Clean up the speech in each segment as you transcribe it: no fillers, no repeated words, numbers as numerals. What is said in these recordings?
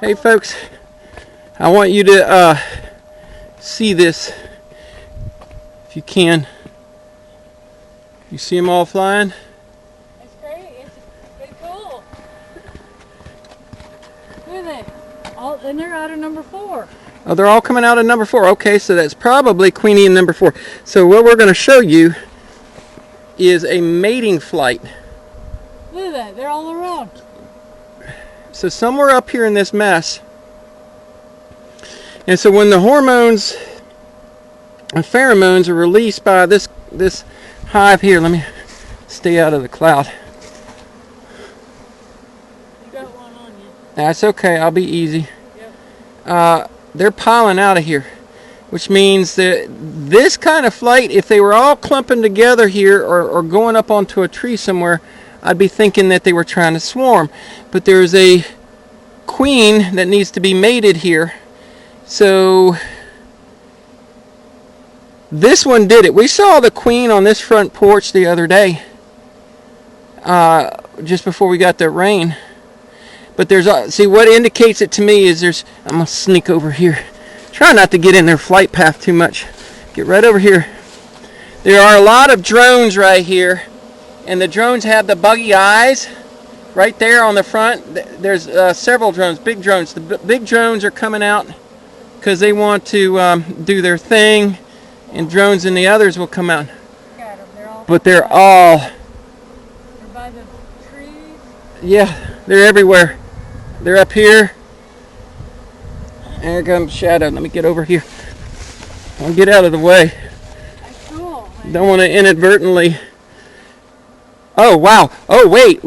Hey folks, I want you to see this if you can. You see them all flying? It's great. It's pretty cool. Look at that. And they're out of number 4. Oh, they're all coming out of number 4. Okay, so that's probably Queenie in number 4. So what we're going to show you is a mating flight. Look at that. They're all around. So somewhere up here in this mess, and so when the hormones and pheromones are released by this hive here, let me stay out of the cloud. You got one on you. That's okay, I'll be easy. Yep. They're piling out of here, which means that this kind of flight, if they were all clumping together here or going up onto a tree somewhere, I'd be thinking that they were trying to swarm. But there's a queen that needs to be mated here. So this one did it. We saw the queen on this front porch the other day, just before we got the rain. But there's, see, what indicates it to me is I'm going to sneak over here. Try not to get in their flight path too much. Get right over here. There are a lot of drones right here. And the drones have the buggy eyes right there on the front. There's several drones, big drones. The big drones are coming out because they want to do their thing. And drones and the others will come out. But they're by the trees. Yeah, they're everywhere. They're up here. There comes Shadow. Let me get over here. I'll get out of the way. That's cool. Don't want to inadvertently. Oh, wow. Oh, wait.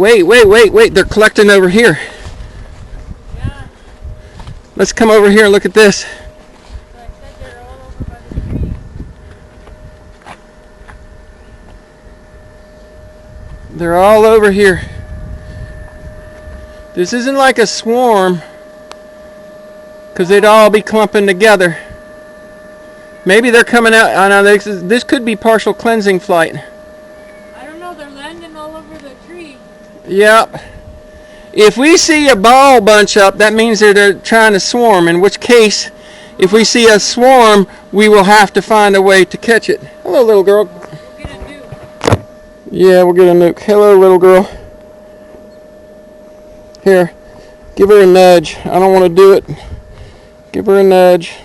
They're collecting over here. Yeah. Let's come over here and look at this. Like I said, they're all over by the trees. They're all over here. This isn't like a swarm, because they'd all be clumping together. Maybe they're coming out. I know this could be partial cleansing flight. I don't know. They're landing all over the tree. Yep. If we see a ball bunch up, that means they're trying to swarm, in which case, if we see a swarm, we will have to find a way to catch it. Hello, little girl. We'll get a nuke. Yeah, we'll get a nuke. Hello, little girl. Here, give her a nudge. I don't want to do it. Give her a nudge.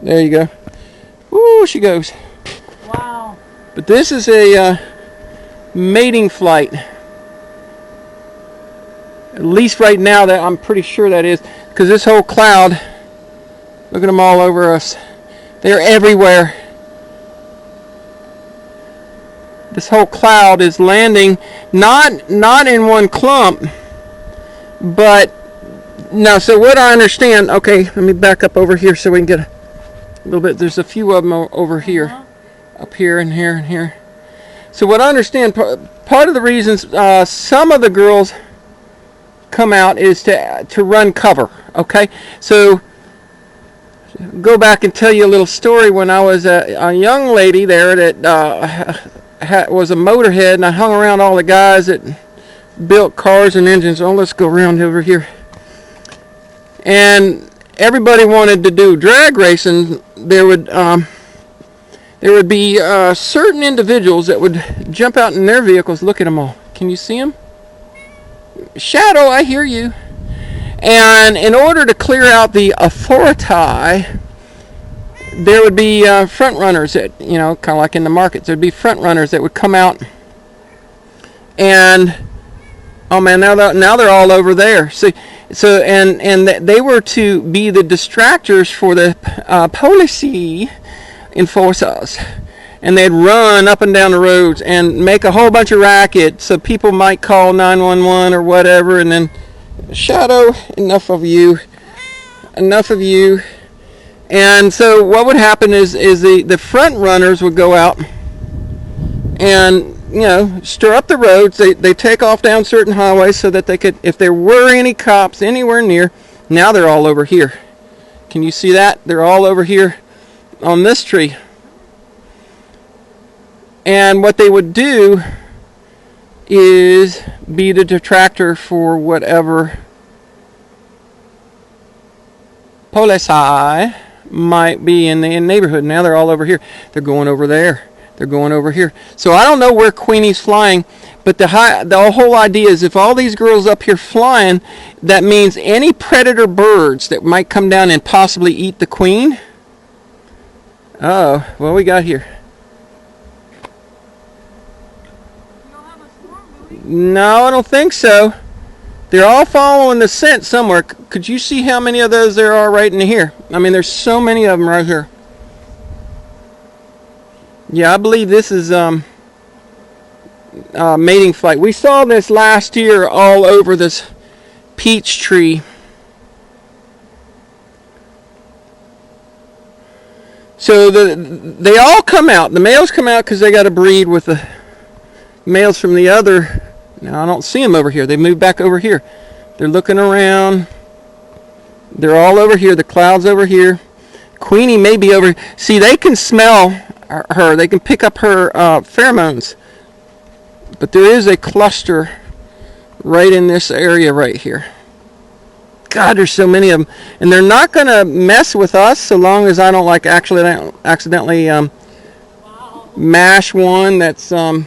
There you go. Woo, she goes. Wow. But this is a mating flight. At least right now, that I'm pretty sure that is, because this whole cloud, look at them all over us. They're everywhere. This whole cloud is landing not in one clump, but now. So what I understand. Okay, let me back up over here so we can get a little bit. There's a few of them over here, up here and here and here. So what I understand, part of the reasons some of the girls come out is to run cover. Okay, so go back and tell you a little story. When I was a young lady there that was a motorhead, and I hung around all the guys that built cars and engines. Oh, let's go around over here. And everybody wanted to do drag racing. There would be certain individuals that would jump out in their vehicles. Look at them all. Can you see them? Shadow, I hear you. And in order to clear out the authority, there would be front runners that, kind of like in the markets, there'd be front runners that would come out. And oh man, now they're all over there. See, so and they were to be the distractors for the police enforcers, and they'd run up and down the roads and make a whole bunch of racket, so people might call 911 or whatever, and then Shadow, enough of you. And so what would happen is the front runners would go out and stir up the roads. They take off down certain highways so that they could, if there were any cops anywhere near. Now they're all over here. Can you see that? They're all over here on this tree. And what they would do be the detractor for whatever policy might be in the neighborhood. Now they're all over here. They're going over there. They're going over here. So I don't know where Queenie's flying, but the whole idea is if all these girls up here flying, that means any predator birds that might come down and possibly eat the queen. Oh, what we got here? You don't have a storm, do we? No, I don't think so. They're all following the scent somewhere. Could you see how many of those there are right in here? I mean, there's so many of them right here. Yeah, I believe this is mating flight. We saw this last year all over this peach tree. So they all come out. The males come out because they got to breed with the males from the other. Now I don't see them over here. They moved back over here. They're looking around. They're all over here. The cloud's over here. Queenie may be over. See, they can smell her. They can pick up her pheromones. But there is a cluster right in this area right here. God, there's so many of them. And they're not going to mess with us so long as I don't accidentally mash one that's... Wow.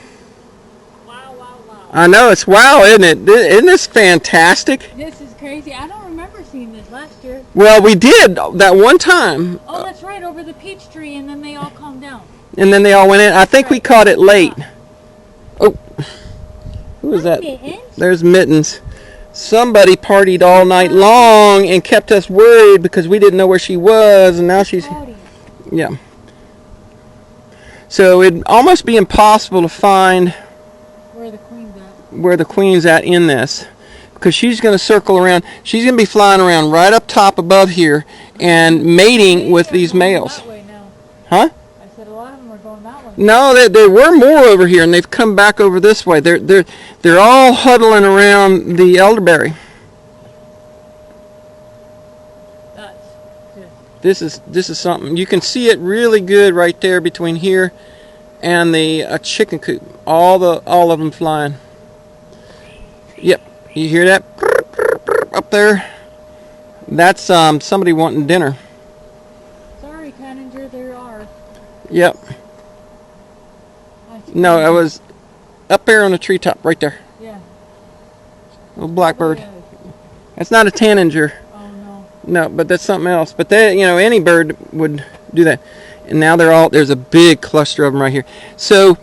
I know, it's wow, isn't it? Isn't this fantastic? This is crazy. I don't remember seeing this last year. Well, we did that one time. Oh, that's right, over the peach tree, and then they all calmed down. And then they all went in. I think we caught it late. Oh, who was that? Mittens? There's Mittens. Somebody partied all night long and kept us worried because we didn't know where she was, and now she's... Howdy. Yeah. So it'd almost be impossible to find Where the queen's at. in this, because she's going to circle around. She's going to be flying around right up top above here and mating with these males. That way now. Huh? I said a lot of them are going that way. No, there were more over here, and they've come back over this way. They're all huddling around the elderberry. That's just... This is something. You can see it really good right there between here and the chicken coop. All of them flying. Yep, you hear that up there? That's somebody wanting dinner. Sorry, Canninger, there are. Yep. No, it was up there on the treetop, right there. Yeah. Little blackbird. That's not a tanager. Oh no. No, but that's something else. But they, any bird would do that. And now there's a big cluster of them right here. So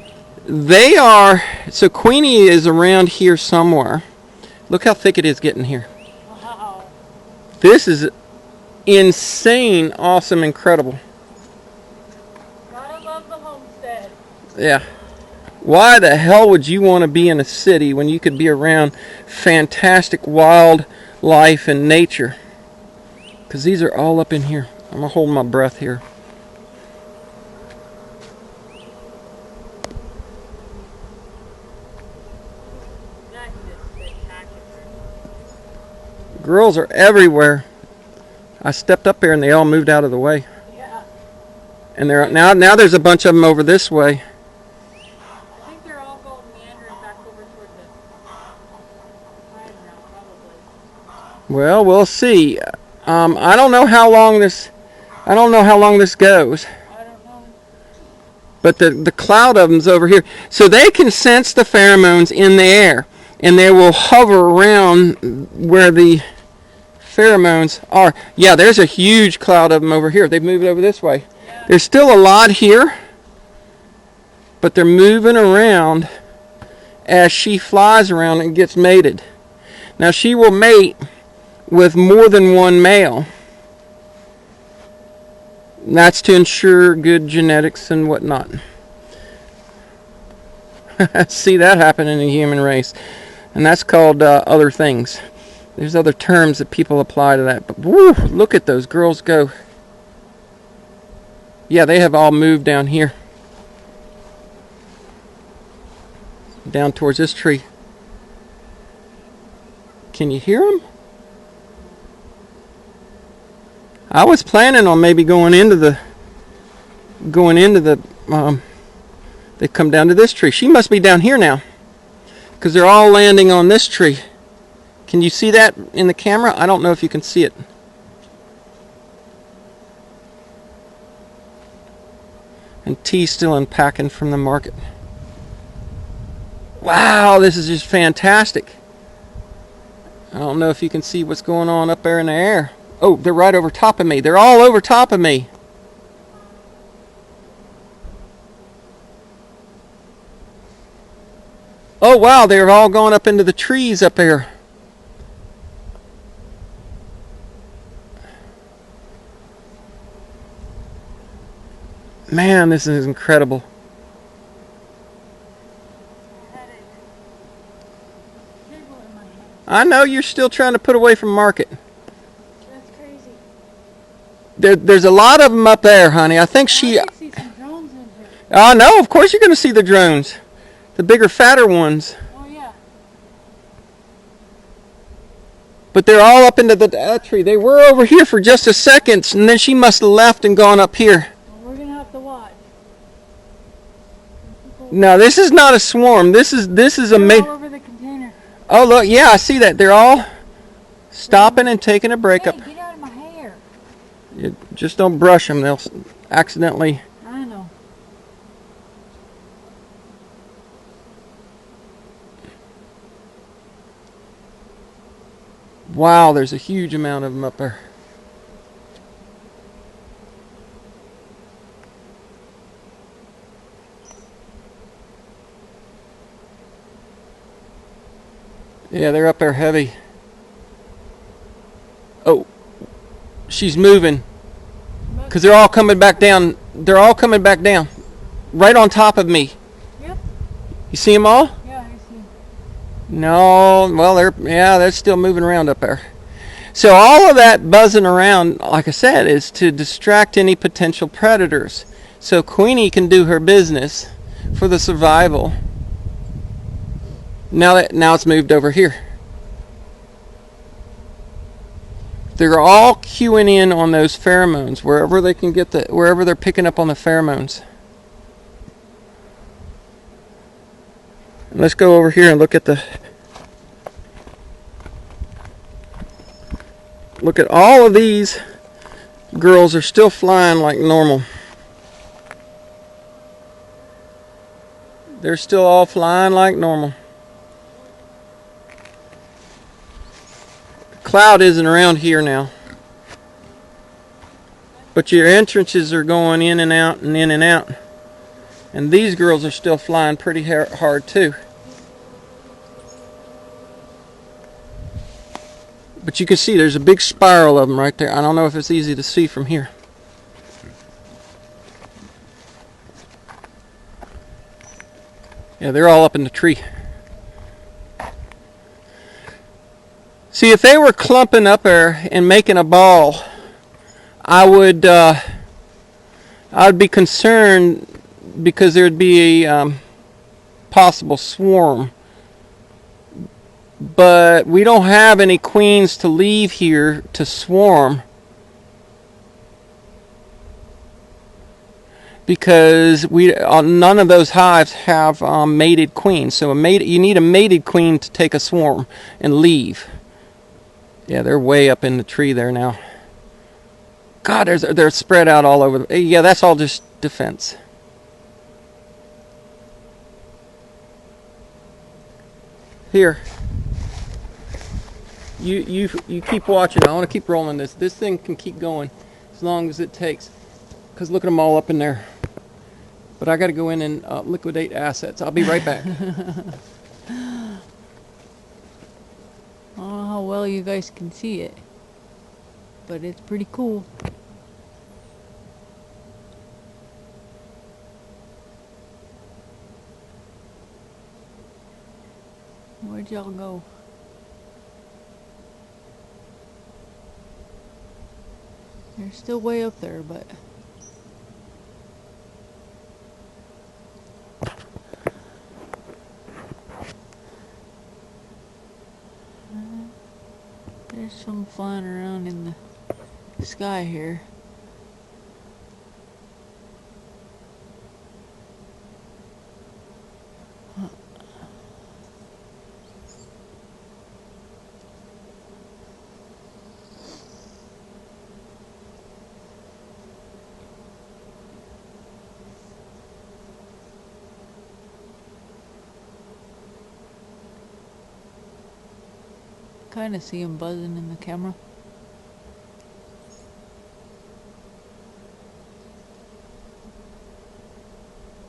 Queenie is around here somewhere. Look how thick it is getting here. Wow. This is insane, awesome, incredible. Gotta love the homestead. Yeah. Why the hell would you want to be in a city when you could be around fantastic wildlife and nature? Because these are all up in here. I'm going to hold my breath here. That is spectacular. Girls are everywhere. I stepped up there and they all moved out of the way. Yeah. And now there's a bunch of them over this way. I think they're all going meandering back over toward the side now, probably. Well, we'll see. I don't know how long this goes. I don't know. But the cloud of them's over here. So they can sense the pheromones in the air. And they will hover around where the pheromones are. Yeah, there's a huge cloud of them over here. They've moved over this way. Yeah. There's still a lot here. But they're moving around as she flies around and gets mated. Now she will mate with more than one male. That's to ensure good genetics and whatnot. See that happen in the human race. And that's called other things. There's other terms that people apply to that. But woo, look at those girls go. Yeah, they have all moved down here. Down towards this tree. Can you hear them? I was planning on maybe going into the they come down to this tree. She must be down here now. because they're all landing on this tree. Can you see that in the camera? I don't know if you can see it. And T's still unpacking from the market. Wow, this is just fantastic. I don't know if you can see what's going on up there in the air. Oh, they're right over top of me. They're all over top of me. Oh wow, they're all going up into the trees up there. Man, this is incredible. I know you're still trying to put away from market. That's crazy. There's a lot of them up there, honey. I think I she... see some drones in here. Oh no, of course you're going to see the drones. The bigger, fatter ones. Oh yeah. But they're all up into that tree. They were over here for just a second, and then she must have left and gone up here. Well, we're gonna have to watch. No, this is not a swarm. This is a all over the container. Oh look, yeah, I see that. They're all stopping and taking a break up. Hey, get out of my hair. You just don't brush them; they'll accidentally. I know. Wow, there's a huge amount of them up there. Yeah, they're up there heavy. Oh, she's moving. Because they're all coming back down. They're all coming back down. Right on top of me. Yep. You see them all? Yeah, I see. No, well, they're still moving around up there. So all of that buzzing around, like I said, is to distract any potential predators. So Queenie can do her business for the survival. Now it's moved over here. They're all queuing in on those pheromones wherever they can get wherever they're picking up on the pheromones. And let's go over here and look at all of these girls are still flying like normal. They're still all flying like normal. Cloud isn't around here now, but your entrances are going in and out and in and out, and these girls are still flying pretty hard too. But you can see there's a big spiral of them right there. I don't know if it's easy to see from here. Yeah, they're all up in the tree. See, if they were clumping up there and making a ball, I would be concerned because there'd be a possible swarm. But we don't have any queens to leave here to swarm because none of those hives have mated queens. So you need a mated queen to take a swarm and leave. Yeah, they're way up in the tree there now. God, they're spread out all over. Yeah, that's all just defense. Here. You keep watching. I want to keep rolling this. This thing can keep going as long as it takes. Because look at them all up in there. But I got to go in and liquidate assets. I'll be right back. I don't know how well you guys can see it, but it's pretty cool. Where'd y'all go? They're still way up there, but... there's some flying around in the sky here. kind of see them buzzing in the camera.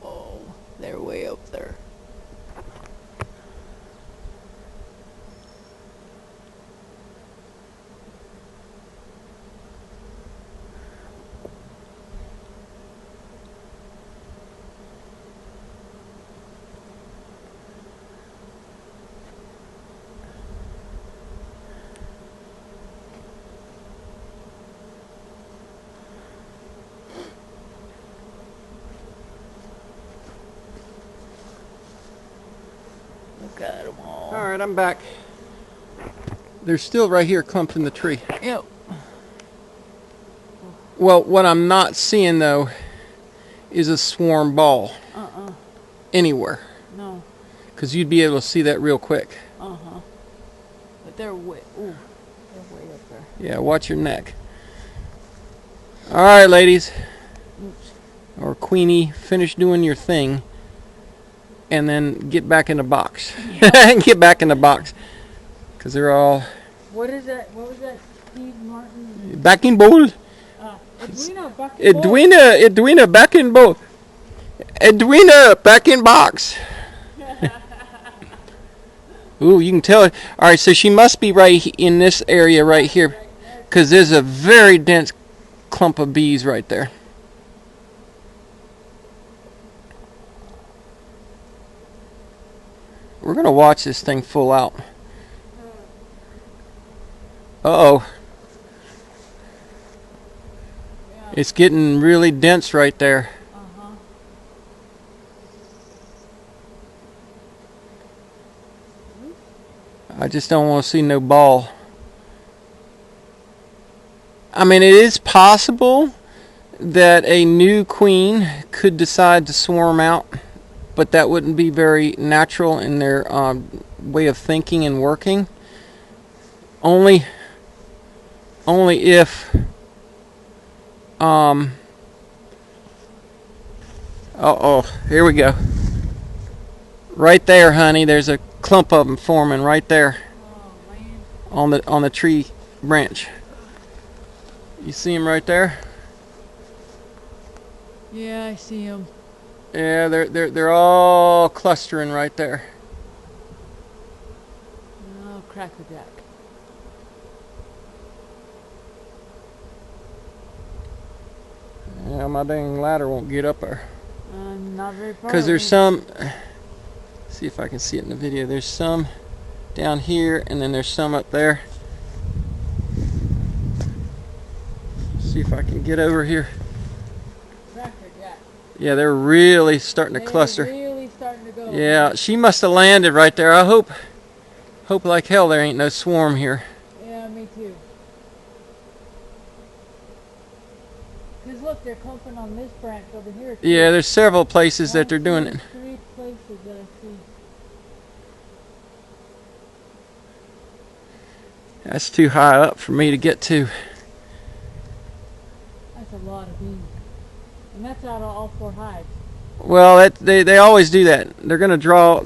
Oh, they're way up there. Look at them all. All right, I'm back. They're still right here clumped in the tree. Yep. Well, what I'm not seeing though is a swarm ball anywhere. No. Because you'd be able to see that real quick. But they're way, ooh, they're way up there. Yeah, watch your neck. All right, ladies. Oops. Or Queenie, finish doing your thing. And then get back in the box. Get back in the box. Because they're all... What is that? What was that? Steve Martin? Back in bowl. Edwina, back in bowl. Edwina, back in bowl. Edwina, back in box. Ooh, you can tell it. All right, so she must be right in this area right here. Because there's a very dense clump of bees right there. We're going to watch this thing full out. Uh-oh. It's getting really dense right there. I just don't want to see no ball. I mean, it is possible that a new queen could decide to swarm out, but that wouldn't be very natural in their way of thinking and working. Only if here we go. Right there, honey, there's a clump of them forming right there. Oh, man. On the tree branch. You see them right there? Yeah, I see them. Yeah, they're all clustering right there. Oh, crackerjack. Yeah, my dang ladder won't get up there. Not very far. Because there's some, see if I can see it in the video, there's some down here and then there's some up there. See if I can get over here. Crackerjack. Yeah, they're really starting to cluster. Really starting to go. Yeah, she must have landed right there. I hope like hell there ain't no swarm here. Yeah, me too. Because look, they're clumping on this branch over here. Too. Yeah, there's several places that they're doing it. 3 places that I see. That's too high up for me to get to. That's a lot of bees. And that's out of all 4 hives. Well, they always do that. They're gonna draw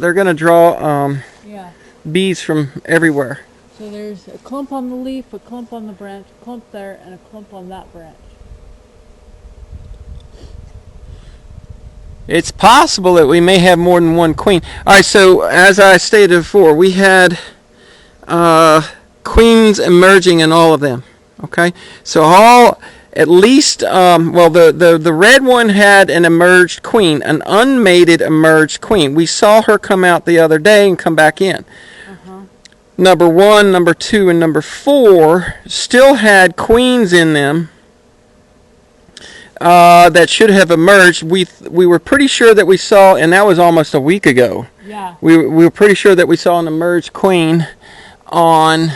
Yeah. bees from everywhere. So there's a clump on the leaf, a clump on the branch, a clump there, and a clump on that branch. It's possible that we may have more than one queen. All right, so as I stated before, we had queens emerging in all of them. Okay, so at least well, the red one had an emerged queen, an unmated emerged queen. We saw her come out the other day and come back in. Number 1, number 2, and number 4 still had queens in them. That should have emerged. We were pretty sure that we saw, and that was almost a week ago. Yeah. We were pretty sure that we saw an emerged queen on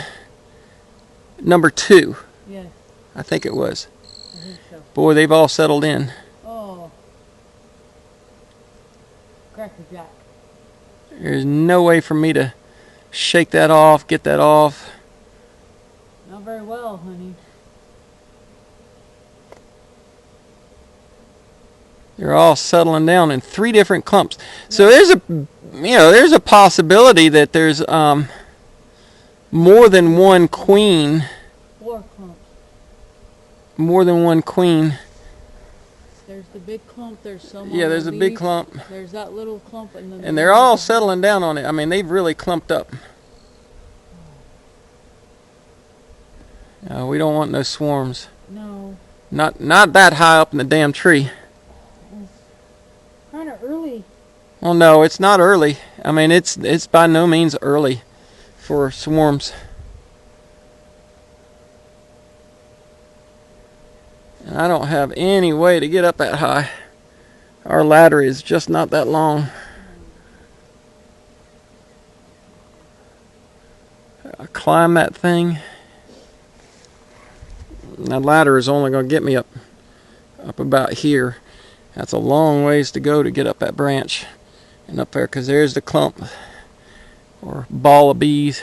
number 2. Yes. I think it was. I think so. Boy, they've all settled in. Oh. Crackerjack. There's no way for me to shake that off, get that off. Not very well, honey. They're all settling down in 3 different clumps. So there's a possibility that there's more than one queen. 4 clumps. More than one queen. There's the big clump. There's some. Yeah, on there's the a big leaf. clump. There's that little clump, and then. And they're all settling down on it. I mean, they've really clumped up. We don't want no swarms. No. Not that high up in the damn tree. Kind of early. Well, no, it's not early. I mean, it's by no means early for swarms. And I don't have any way to get up that high. Our ladder is just not that long. I climb that thing. That ladder is only going to get me up about here. That's a long ways to go to get up that branch and up there, because there's the clump or ball of bees.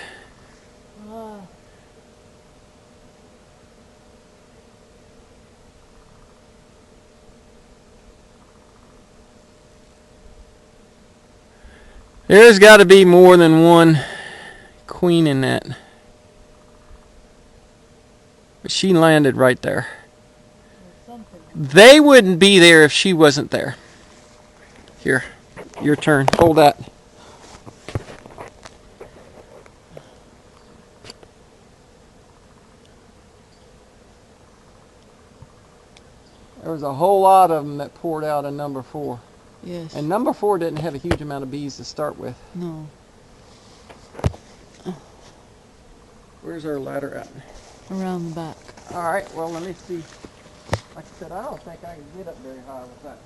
There's got to be more than one queen in that. But she landed right there. They wouldn't be there if she wasn't there. Here, your turn. Hold that. There was a whole lot of them that poured out in number 4. Yes. And number 4 didn't have a huge amount of bees to start with. No. Where's our ladder at? Around the back. All right, well, let me see. Like I said, I don't think I can get up very high with that.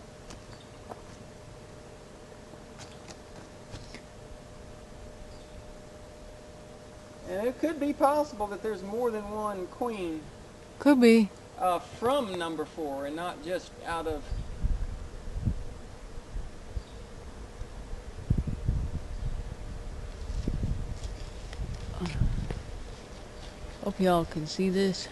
And it could be possible that there's more than one queen Could be. from number 4 and not just out of... Hope y'all can see this.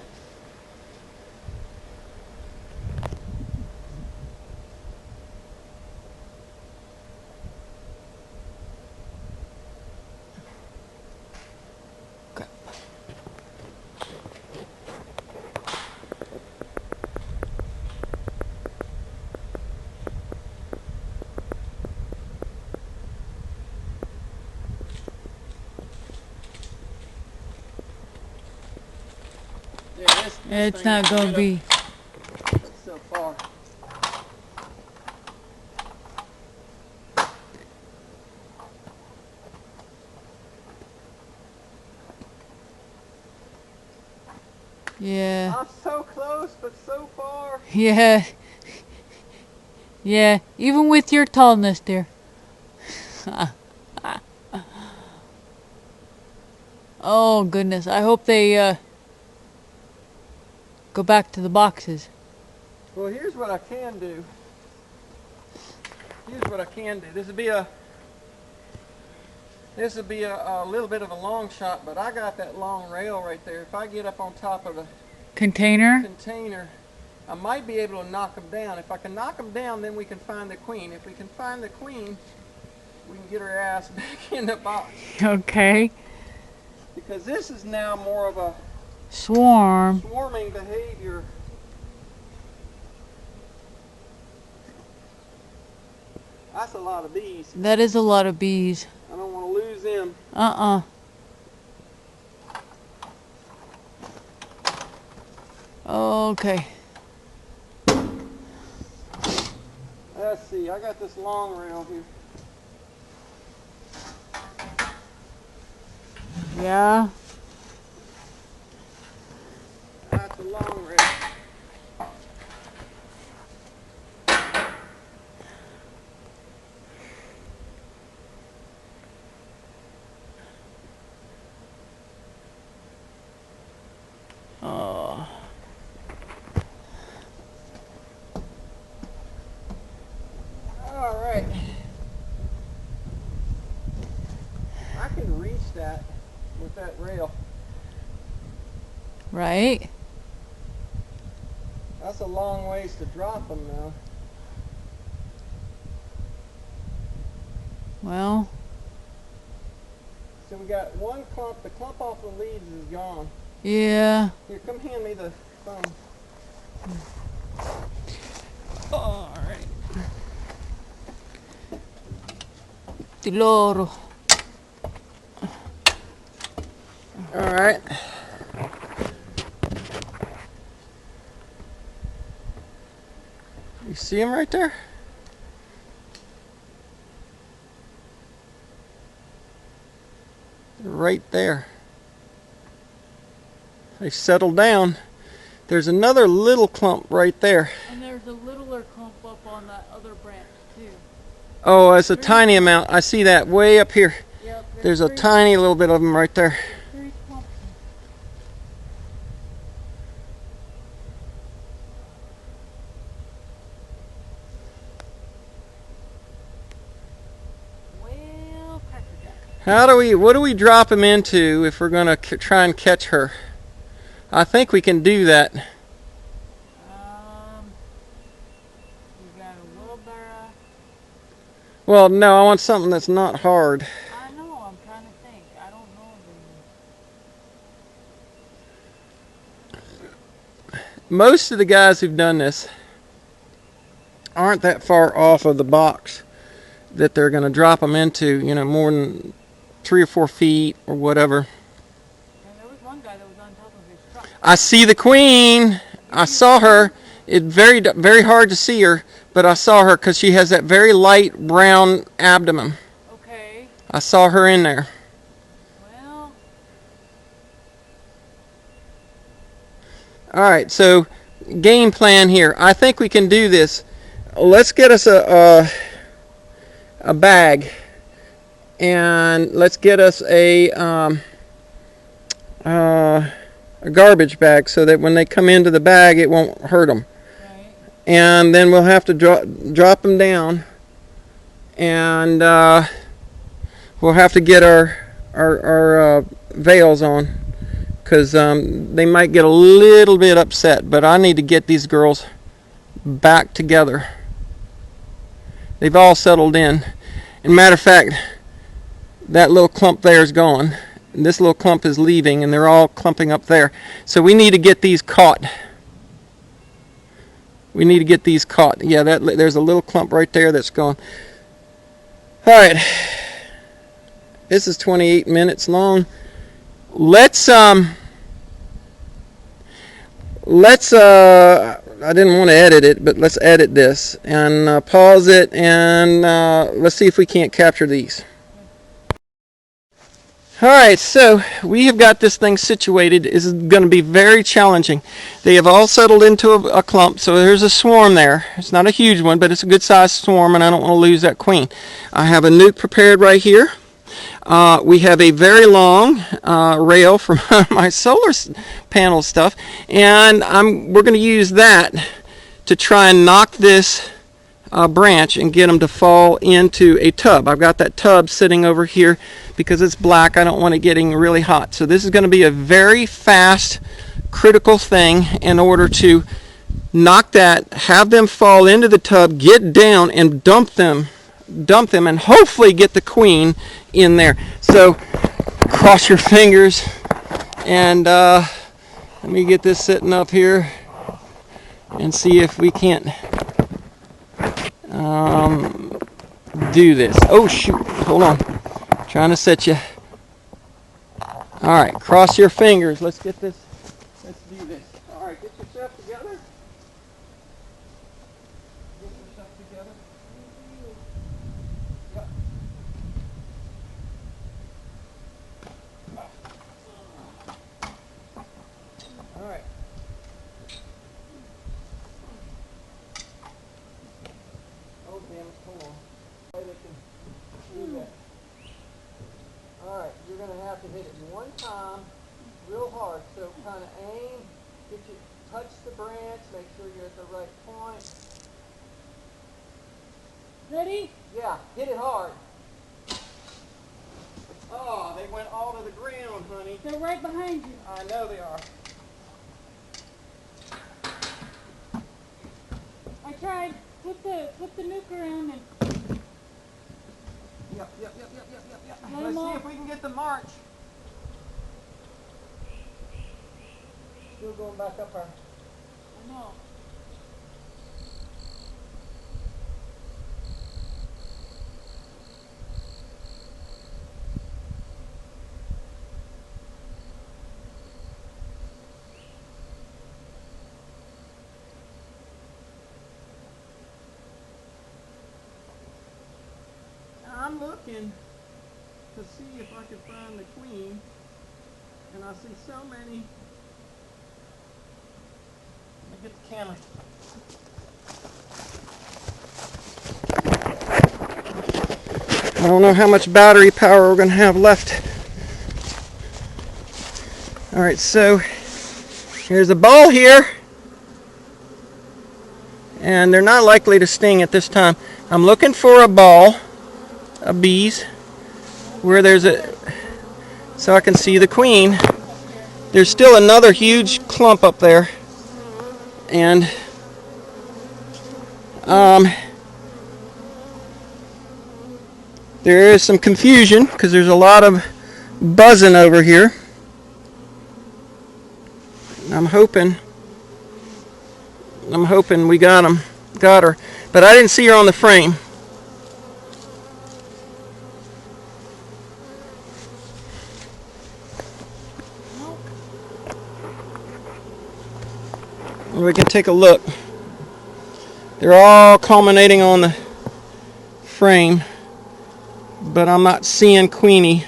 Yeah, this It's thing not is going to good be. up so far. Yeah. I'm so close, but so far. Yeah. Yeah. Even with your tallness, dear. Oh, goodness. I hope they go back to the boxes. Well, here's what I can do. This would be a little bit of a long shot, but I got that long rail right there. If I get up on top of the Container? I might be able to knock them down. If I can knock them down, then we can find the queen. If we can find the queen, we can get her ass back in the box. Okay. Because this is now more of a Swarming behavior. That's a lot of bees. That is a lot of bees. I don't want to lose them. Okay. Let's see, I got this long rail here. Yeah. That's a long rail. Oh. All right. I can reach that with that rail. Right. That's a long ways to drop them now. Well. So we got one clump. The clump off the leaves is gone. Yeah. Here, come hand me the phone. All right. Di loro. All right. You see him right there? Right there. They settled down. There's another little clump right there. And there's a littler clump up on that other branch too. Oh, it's a tiny amount. I see that way up here. Yep. There's a tiny little bit of them right there. 3 clumps. Well, crackerjack. What do we drop him into if we're going to try and catch her? I think we can do that. We got a wheelbarrow. Well, no, I want something that's not hard. I know, I'm trying to think. I don't know. Most of the guys who've done this aren't that far off of the box that they're going to drop them into, you know, more than 3 or 4 feet or whatever. And there was one guy that was on top of his truck. I see the queen. I saw her. It's very hard to see her, but I saw her because she has that very light brown abdomen. Okay. I saw her in there. Well. All right, so game plan here. I think we can do this. Let's get us a bag, and let's get us a garbage bag so that when they come into the bag, it won't hurt them. Right. And then we'll have to drop them down, and we'll have to get our veils on, because they might get a little bit upset, but I need to get these girls back together. They've all settled in. And matter of fact, that little clump there is gone. And this little clump is leaving, and they're all clumping up there. So we need to get these caught. We need to get these caught. Yeah, there's a little clump right there that's gone. All right. This is 28 minutes long. Let's I didn't want to edit it, but let's edit this and pause it, and let's see if we can't capture these. Alright, so we have got this thing situated. This is going to be very challenging. They have all settled into a clump, so there's a swarm there. It's not a huge one, but it's a good sized swarm, and I don't want to lose that queen. I have a nuke prepared right here. We have a very long rail from my solar panel stuff, and we're going to use that to try and knock this branch and get them to fall into a tub. I've got that tub sitting over here because it's black. I don't want it getting really hot. So this is going to be a very fast, critical thing in order to knock that, have them fall into the tub, get down, and dump them, and hopefully get the queen in there. So cross your fingers, and let me get this sitting up here and see if we can't do this. Oh shoot, hold on, trying to set you. All right, cross your fingers. Let's get this. Let's do this. All right, get yourself together. Get yourself together. Yep. All right. Oh damn it! Hold on. They can do that. All right, you're going to have to hit it one time, real hard. So kind of aim, touch the branch, make sure you're at the right point. Ready? Yeah, hit it hard. Oh, they went all to the ground, honey. They're right behind you. I know they are. I tried. Flip the nuke around and Yep. Let's see if we can get the march. Still going back up our... I know. I'm looking to see if I can find the queen, and I see so many. Let me get the camera. I don't know how much battery power we're going to have left. Alright, so here's a ball here, and they're not likely to sting at this time. I'm looking for a ball of bees where there's a, so I can see the queen. There's still another huge clump up there, and there is some confusion because there's a lot of buzzing over here. I'm hoping we got her, but I didn't see her on the frame. We can take a look. They're all culminating on the frame, but I'm not seeing Queenie.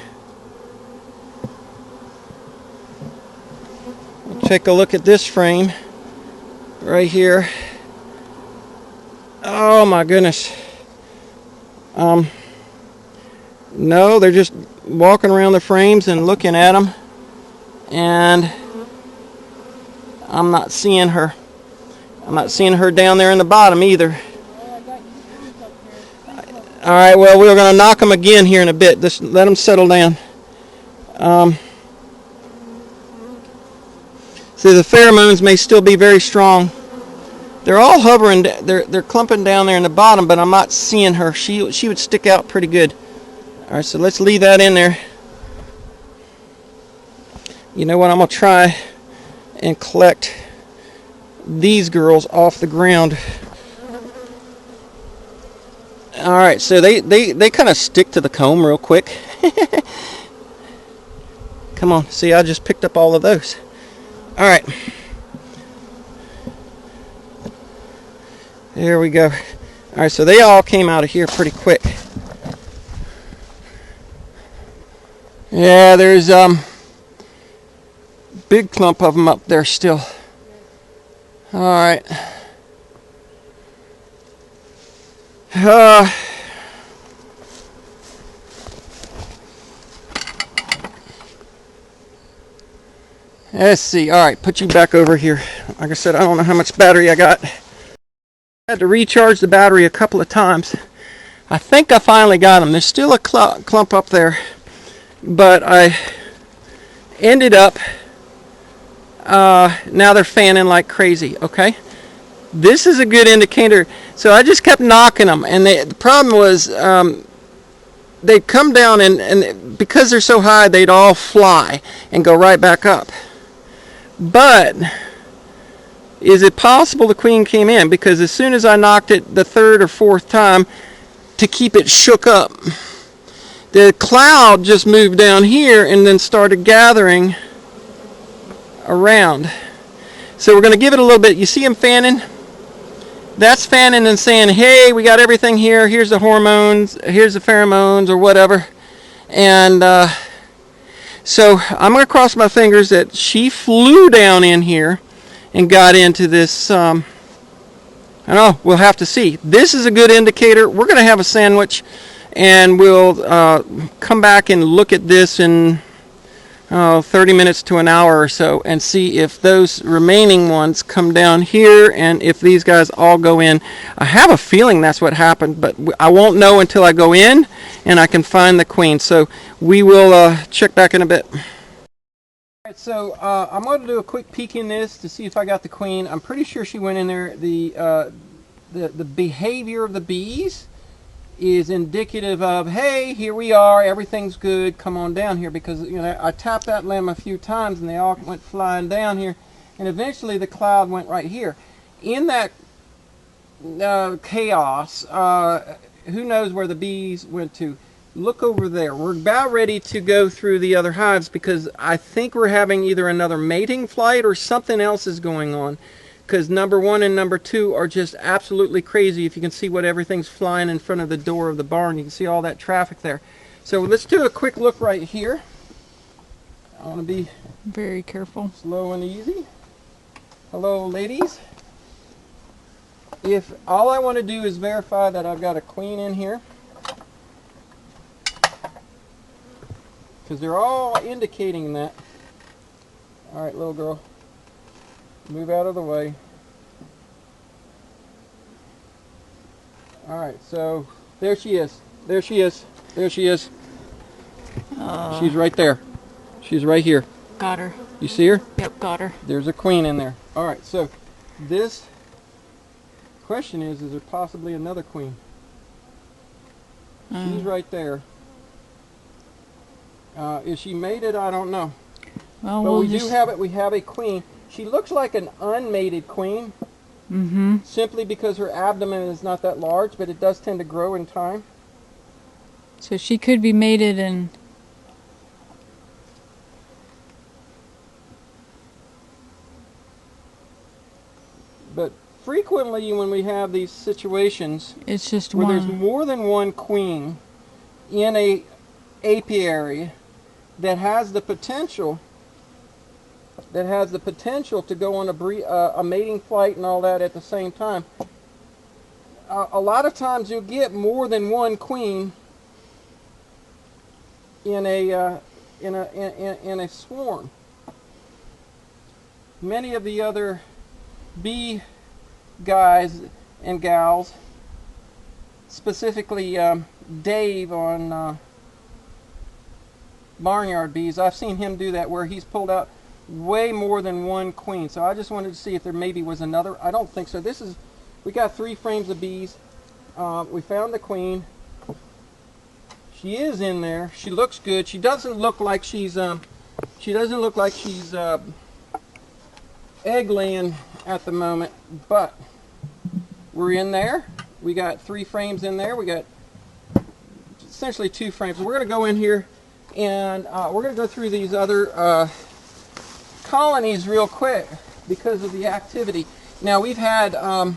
We'll take a look at this frame right here. Oh my goodness. No, they're just walking around the frames and looking at them, and I'm not seeing her. I'm not seeing her down there in the bottom either. Alright, well, we're going to knock them again here in a bit. Just let them settle down. So the pheromones may still be very strong. They're all hovering, they're clumping down there in the bottom, but I'm not seeing her. She would stick out pretty good. Alright, so let's leave that in there. You know what, I'm going to try and collect these girls off the ground. Alright, so they kind of stick to the comb real quick. Come on, see, I just picked up all of those. Alright. There we go. Alright, so they all came out of here pretty quick. Yeah, there's big clump of them up there still. Alright. Let's see. Alright, put you back over here. Like I said, I don't know how much battery I got. I had to recharge the battery a couple of times. I think I finally got them. There's still a clump up there, but I ended up now they're fanning like crazy. Okay, this is a good indicator. So I just kept knocking them, and the problem was they'd come down, and because they're so high, they'd all fly and go right back up. But is it possible the queen came in? Because as soon as I knocked it the third or fourth time to keep it shook up, the cloud just moved down here and then started gathering around. So we're going to give it a little bit. You see him fanning? That's fanning and saying, hey, we got everything here. Here's the hormones. Here's the pheromones or whatever. And so I'm going to cross my fingers that she flew down in here and got into this. I don't know. We'll have to see. This is a good indicator. We're going to have a sandwich, and we'll come back and look at this in 30 minutes to an hour or so and see if those remaining ones come down here and if these guys all go in. I have a feeling that's what happened, but I won't know until I go in and I can find the queen. So we will check back in a bit. Alright, so I'm going to do a quick peek in this to see if I got the queen. I'm pretty sure she went in there. The behavior of the bees is indicative of, hey, here we are, everything's good, come on down here, because I tapped that limb a few times and they all went flying down here, and eventually the cloud went right here. In that chaos, who knows where the bees went to? Look over there. We're about ready to go through the other hives because I think we're having either another mating flight or something else is going on. Because number 1 and number 2 are just absolutely crazy. If you can see what everything's flying in front of the door of the barn, you can see all that traffic there. So let's do a quick look right here. I want to be Very careful. slow and easy. Hello, ladies. If all I want to do is verify that I've got a queen in here, because they're all indicating that. All right, little girl. Move out of the way. All right, so there she is. There she is. There she is. She's right there. She's right here. Got her. You see her? Yep, got her. There's a queen in there. All right, so this question is there possibly another queen? She's right there. Is she mated? I don't know. Well, But we'll we just... do have it. We have a queen. She looks like an unmated queen. Mm-hmm. Simply because her abdomen is not that large, but it does tend to grow in time. So she could be mated and... But frequently when we have these situations It's just where there's one. more than one queen in a apiary that has the potential to go on a mating flight and all that at the same time. A lot of times you'll get more than one queen in a swarm. Many of the other bee guys and gals, specifically Dave on Barnyard Bees, I've seen him do that where he's pulled out way more than one queen. So I just wanted to see if there maybe was another. I don't think so. We got 3 frames of bees. We found the queen. She is in there. She looks good. She doesn't look like she's egg laying at the moment, but we're in there. We got 3 frames in there. We got essentially 2 frames. We're going to go in here and we're going to go through these other colonies real quick because of the activity. Now we've had the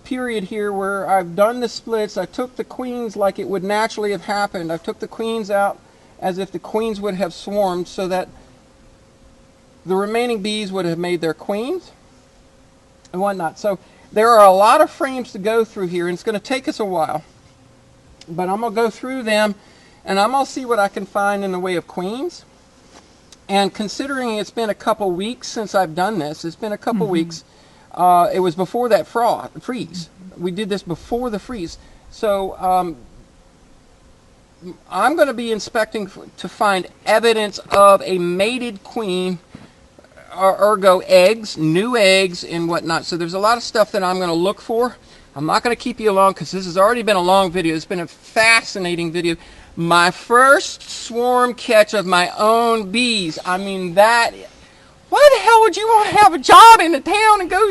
period here where I've done the splits. I took the queens like it would naturally have happened. I took the queens out as if the queens would have swarmed so that the remaining bees would have made their queens and whatnot. So there are a lot of frames to go through here, and it's going to take us a while. But I'm going to go through them, and I'm going to see what I can find in the way of queens. And considering it's been a couple weeks since I've done this, it's been a couple weeks. It was before that freeze. We did this before the freeze. So I'm going to be inspecting to find evidence of a mated queen, ergo eggs, new eggs, and whatnot. So there's a lot of stuff that I'm going to look for. I'm not going to keep you long because this has already been a long video. It's been a fascinating video. My first swarm catch of my own bees. I mean, why the hell would you want to have a job in the town and go?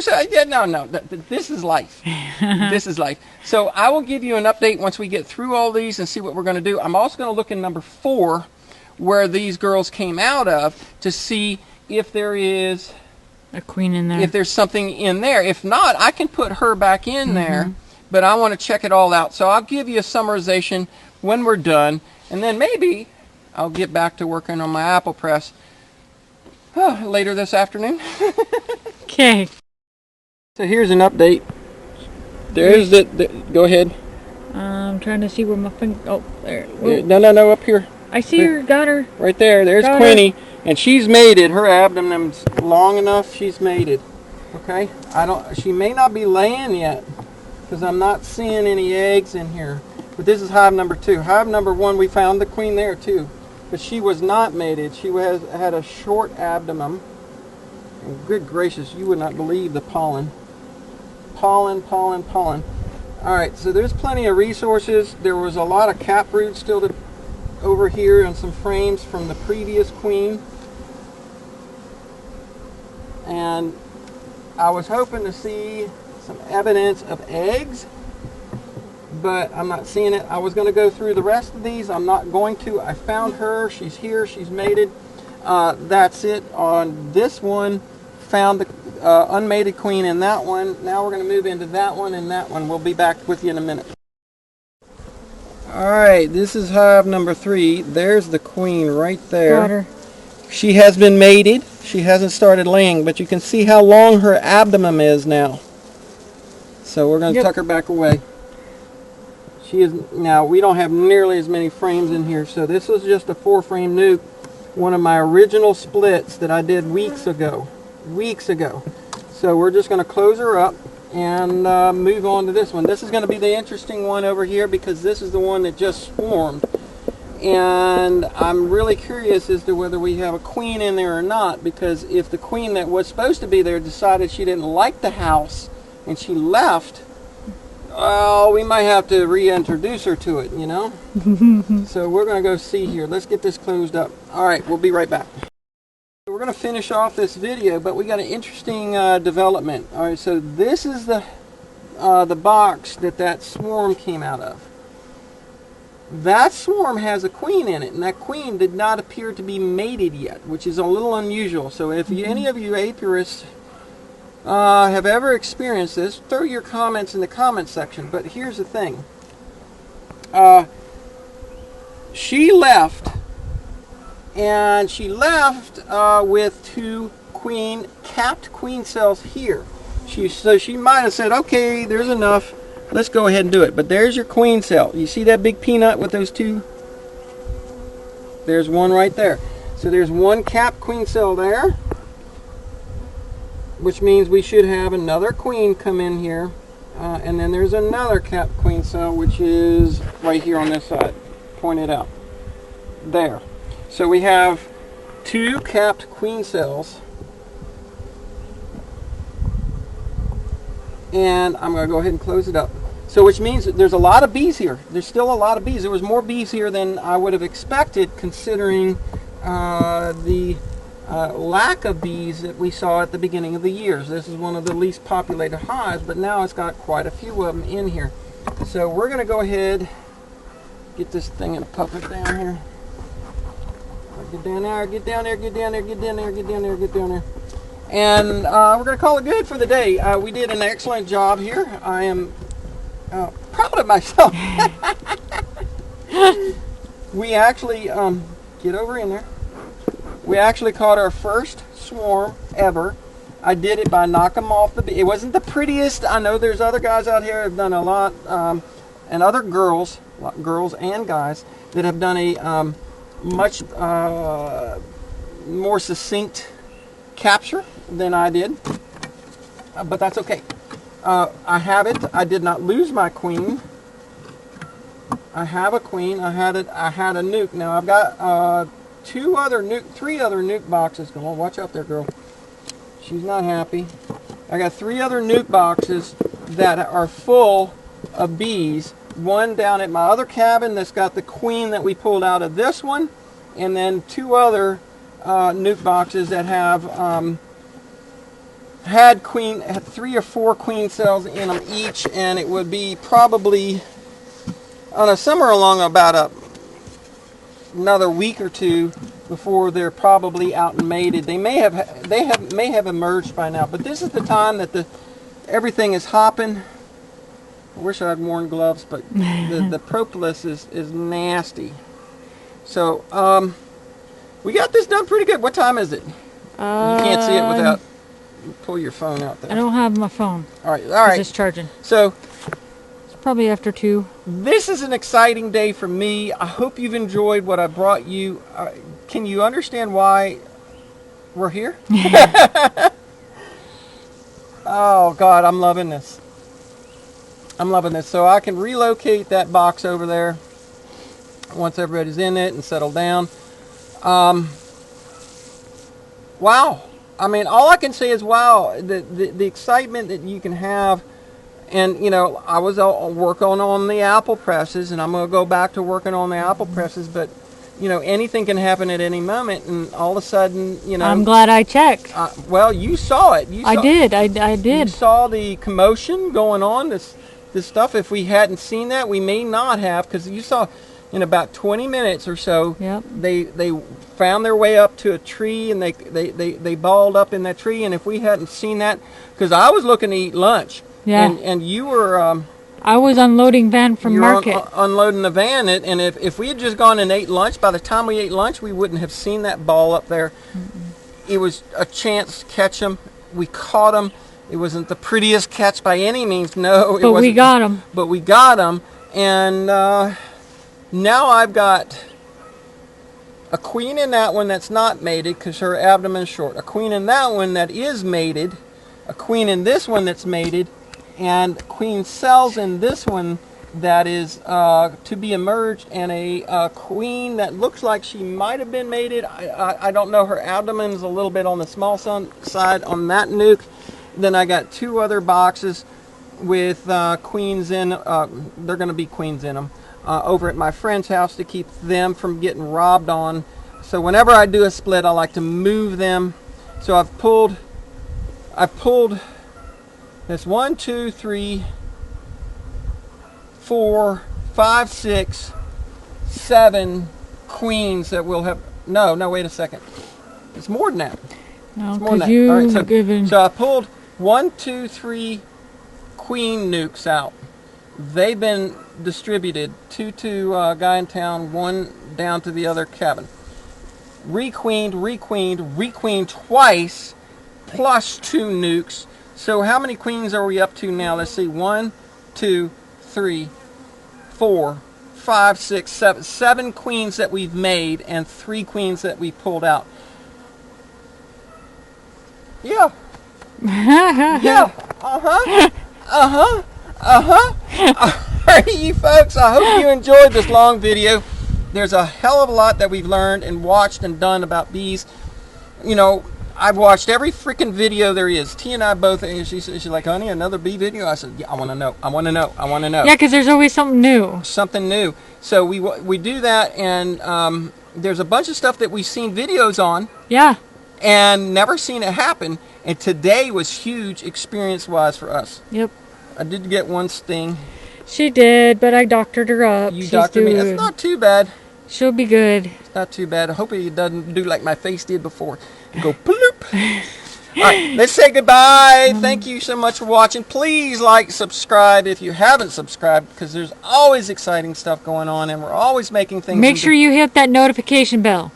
No. This is life. This is life. So I will give you an update once we get through all these and see what we're going to do. I'm also going to look in number 4, where these girls came out of, to see if there is A queen in there. if there's something in there. If not, I can put her back in there, but I want to check it all out. So I'll give you a summarization when we're done, and then maybe I'll get back to working on my apple press later this afternoon. Okay. So here's an update. There's go ahead. I'm trying to see where my finger... Oh, there. Whoa. No, up here. I see her. Got her. Right there. There's Got her. Queenie, and she's mated. Her abdomen's long enough. She's mated. Okay. She may not be laying yet because I'm not seeing any eggs in here. But this is hive number 2. Hive number 1, we found the queen there too, but she was not mated. She had a short abdomen. And good gracious, you would not believe the pollen pollen, pollen, pollen. All right, so there's plenty of resources. There was a lot of cap root still over here and some frames from the previous queen. And I was hoping to see some evidence of eggs, but I'm not seeing it. I was going to go through the rest of these. I'm not going to. I found her. She's here. She's mated. That's it on this one. Found the unmated queen in that one. Now we're going to move into that one and that one. We'll be back with you in a minute. Alright, this is hive number 3. There's the queen right there. Got her. She has been mated. She hasn't started laying, but you can see how long her abdomen is now. So we're going to tuck her back away. She is now, we don't have nearly as many frames in here, so this was just a 4-frame nuke. One of my original splits that I did weeks ago. So we're just going to close her up and move on to this one. This is going to be the interesting one over here because this is the one that just swarmed. And I'm really curious as to whether we have a queen in there or not, because if the queen that was supposed to be there decided she didn't like the house and she left, well, we might have to reintroduce her to it, you know? So we're going to go see here. Let's get this closed up. All right, we'll be right back. We're going to finish off this video, but we got an interesting development. All right, so this is the box that swarm came out of. That swarm has a queen in it, and that queen did not appear to be mated yet, which is a little unusual. So if any of you apiarists have ever experienced this, throw your comments in the comment section. But here's the thing. She left, and she left with 2 capped queen cells here. So she might have said, okay, there's enough. Let's go ahead and do it. But there's your queen cell. You see that big peanut with those 2? There's one right there. So there's 1 capped queen cell there, which means we should have another queen come in here. And then there's another capped queen cell, which is right here on this side, pointed out. There. So we have 2 capped queen cells. And I'm going to go ahead and close it up. So which means that there's a lot of bees here. There's still a lot of bees. There was more bees here than I would have expected, considering the lack of bees that we saw at the beginning of the year. This is one of the least populated hives, but now it's got quite a few of them in here. So we're going to go ahead, get this thing and puff it down here. Get down there, get down there, get down there, get down there, get down there, get down there. And we're going to call it good for the day. We did an excellent job here. I am proud of myself. We actually, get over in there. We actually caught our first swarm ever. I did it by knocking them off the bee. It wasn't the prettiest. I know there's other guys out here that have done a lot, and other girls and guys that have done a much more succinct capture than I did, but that's okay. I have it. I did not lose my queen. I have a queen. I had a nuke. Now I've got 3 other nuke boxes. Come on, watch out there, girl. She's not happy. I got 3 other nuke boxes that are full of bees. One down at my other cabin that's got the queen that we pulled out of this one, and then 2 other nuke boxes that have had 3 or 4 queen cells in them each, and it would be probably, I don't know, somewhere along about another week or 2 before they're probably out and mated. They may have emerged by now, but this is the time that everything is hopping. I wish I had worn gloves, but the propolis is nasty. So we got this done pretty good. What time is it? You can't see it without pull your phone out there. I don't have my phone. All right. It's just charging. So It's probably after 2. this is an exciting day for me. I hope you've enjoyed what I brought you. Can you understand why we're here? Oh God, I'm loving this. So I can relocate that box over there once everybody's in it and settled down. Wow. I mean, all I can say is wow. The excitement that you can have And, I was working on the apple presses, and I'm going to go back to working on the apple presses, but, anything can happen at any moment, and all of a sudden, I'm glad I checked. well, you saw it. I did. I You did. saw the commotion going on, this stuff. If we hadn't seen that, we may not have, because you saw in about 20 minutes or so, Yep. they found their way up to a tree, and they balled up in that tree. And if we hadn't seen that, because I was looking to eat lunch, Yeah. and you were I was unloading van from you were market. unloading the van, and if we had just gone and ate lunch, by the time we ate lunch, we wouldn't have seen that ball up there. It was a chance to catch them. We caught them. It wasn't the prettiest catch by any means. No, it But wasn't. we got them. But we got them, and now I've got a queen in that one that's not mated because her abdomen's short. A queen in that one that is mated. A queen in this one that's mated, and queen cells in this one that is to be emerged, and a queen that looks like she might have been mated. I don't know. Her abdomen's a little bit on the small side on that nuke. Then I got 2 other boxes with queens in. They're going to be queens in them over at my friend's house to keep them from getting robbed on. So whenever I do a split, I like to move them. So I've pulled. That's 1, 2, 3, 4, 5, 6, 7 queens that will have. No, wait a second. It's more than that. No, It's more than because that. you All right, given. so I pulled 1, 2, 3 queen nukes out. They've been distributed. 2 to a guy in town, 1 down to the other cabin. Requeened twice, plus 2 nukes. So how many queens are we up to now? Let's see. 1, 2, 3, 4, 5, 6, 7. 7 queens that we've made, and 3 queens that we pulled out. Yeah. Yeah. Alright, you folks, I hope you enjoyed this long video. There's a hell of a lot that we've learned and watched and done about bees. I've watched every freaking video there is. T and I both, and she's like, honey, another bee video? I said, yeah, I want to know. Yeah, because there's always something new. Something new. So we do that, and there's a bunch of stuff that we've seen videos on. Yeah. And never seen it happen. And today was huge experience-wise for us. Yep. I did get 1 sting. She did, but I doctored her up. You She's doctored me. doing- That's not too bad. She'll be good. It's not too bad. I hope it doesn't do like my face did before. Go bloop. All right, let's say goodbye. Thank you so much for watching. Please like, subscribe if you haven't subscribed, because there's always exciting stuff going on, and we're always making things. Make sure you hit that notification bell.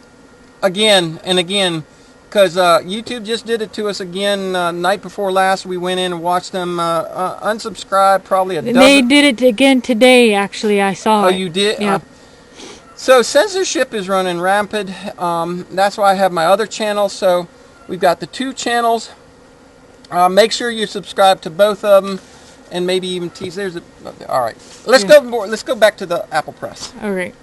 Again and again, because YouTube just did it to us again. Night before last, we went in and watched them unsubscribe probably a dozen. They did it again today, actually. I saw Oh, it. you did? Yeah. So censorship is running rampant. That's why I have my other channel. So we've got the 2 channels. Make sure you subscribe to both of them, and maybe even tease. All right. Let's go back to the apple press. All right.